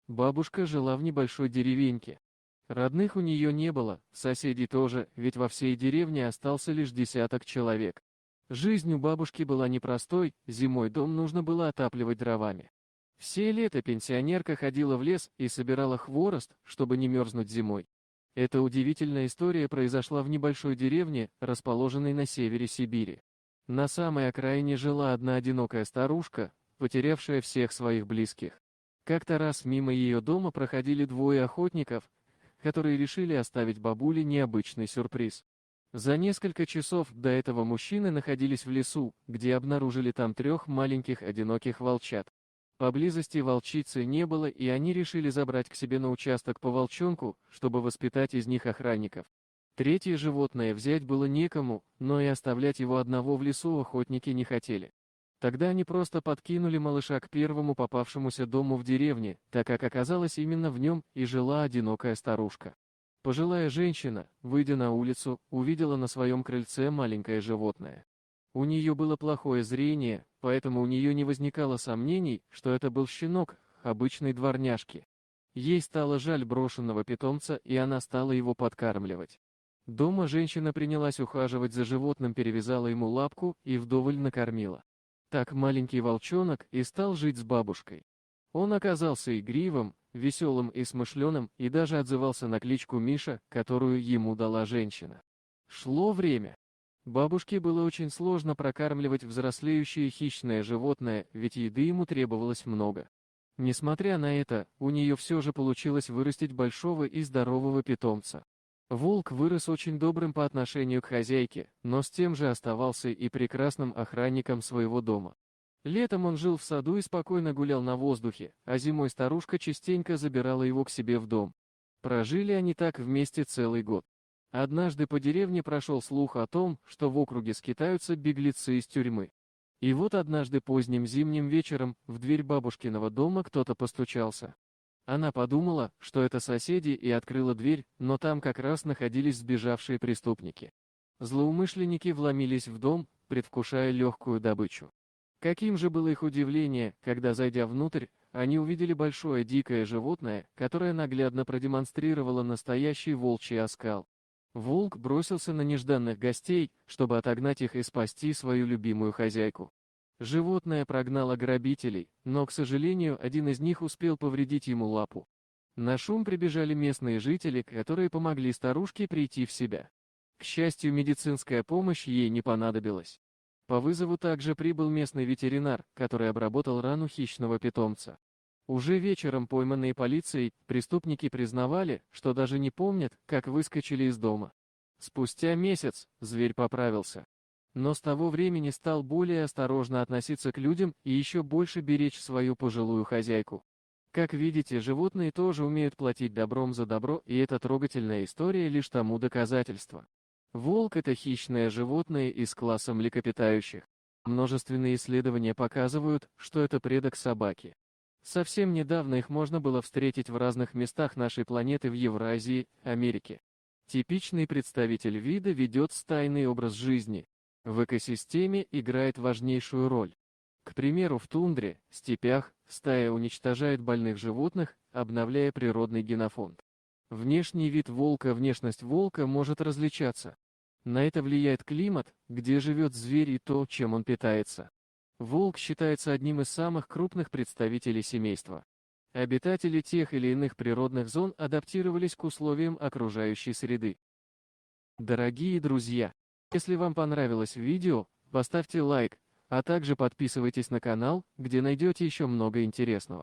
Бабушка жила в небольшой деревеньке. Родных у нее не было, соседей тоже, ведь во всей деревне остался лишь десяток человек. Жизнь у бабушки была непростой, зимой дом нужно было отапливать дровами. Все лето пенсионерка ходила в лес и собирала хворост, чтобы не мерзнуть зимой. Эта удивительная история произошла в небольшой деревне, расположенной на севере Сибири. На самой окраине жила одна одинокая старушка, потерявшая всех своих близких. Как-то раз мимо ее дома проходили двое охотников, которые решили оставить бабуле необычный сюрприз. За несколько часов до этого мужчины находились в лесу, где обнаружили там трех маленьких одиноких волчат. Поблизости волчицы не было, и они решили забрать к себе на участок по волчонку, чтобы воспитать из них охранников. Третье животное взять было некому, но и оставлять его одного в лесу охотники не хотели. Тогда они просто подкинули малыша к первому попавшемуся дому в деревне, так как оказалось именно в нем и жила одинокая старушка. Пожилая женщина, выйдя на улицу, увидела на своем крыльце маленькое животное. У нее было плохое зрение, поэтому у нее не возникало сомнений, что это был щенок, обычной дворняжки. Ей стало жаль брошенного питомца, и она стала его подкармливать. Дома женщина принялась ухаживать за животным, перевязала ему лапку и вдоволь накормила. Так маленький волчонок и стал жить с бабушкой. Он оказался игривым, веселым и смышленым, и даже отзывался на кличку Миша, которую ему дала женщина. Шло время. Бабушке было очень сложно прокармливать взрослеющее хищное животное, ведь еды ему требовалось много. Несмотря на это, у нее все же получилось вырастить большого и здорового питомца. Волк вырос очень добрым по отношению к хозяйке, но с тем же оставался и прекрасным охранником своего дома. Летом он жил в саду и спокойно гулял на воздухе, а зимой старушка частенько забирала его к себе в дом. Прожили они так вместе целый год. Однажды по деревне прошел слух о том, что в округе скитаются беглецы из тюрьмы. И вот однажды поздним зимним вечером в дверь бабушкиного дома кто-то постучался. Она подумала, что это соседи, и открыла дверь, но там как раз находились сбежавшие преступники. Злоумышленники вломились в дом, предвкушая легкую добычу. Каким же было их удивление, когда, зайдя внутрь, они увидели большое дикое животное, которое наглядно продемонстрировало настоящий волчий оскал. Волк бросился на нежданных гостей, чтобы отогнать их и спасти свою любимую хозяйку. Животное прогнало грабителей, но, к сожалению, один из них успел повредить ему лапу. На шум прибежали местные жители, которые помогли старушке прийти в себя. К счастью, медицинская помощь ей не понадобилась. По вызову также прибыл местный ветеринар, который обработал рану хищного питомца. Уже вечером пойманные полицией, преступники признавали, что даже не помнят, как выскочили из дома. Спустя месяц зверь поправился. Но с того времени стал более осторожно относиться к людям и еще больше беречь свою пожилую хозяйку. Как видите, животные тоже умеют платить добром за добро, и эта трогательная история лишь тому доказательство. Волк – это хищное животное из класса млекопитающих. Множественные исследования показывают, что это предок собаки. Совсем недавно их можно было встретить в разных местах нашей планеты в Евразии, Америке. Типичный представитель вида ведет стайный образ жизни. В экосистеме играет важнейшую роль. К примеру, в тундре, степях, стая уничтожает больных животных, обновляя природный генофонд. Внешний вид волка, внешность волка может различаться. На это влияет климат, где живет зверь, и то, чем он питается. Волк считается одним из самых крупных представителей семейства. Обитатели тех или иных природных зон адаптировались к условиям окружающей среды. Дорогие друзья, если вам понравилось видео, поставьте лайк, а также подписывайтесь на канал, где найдете еще много интересного.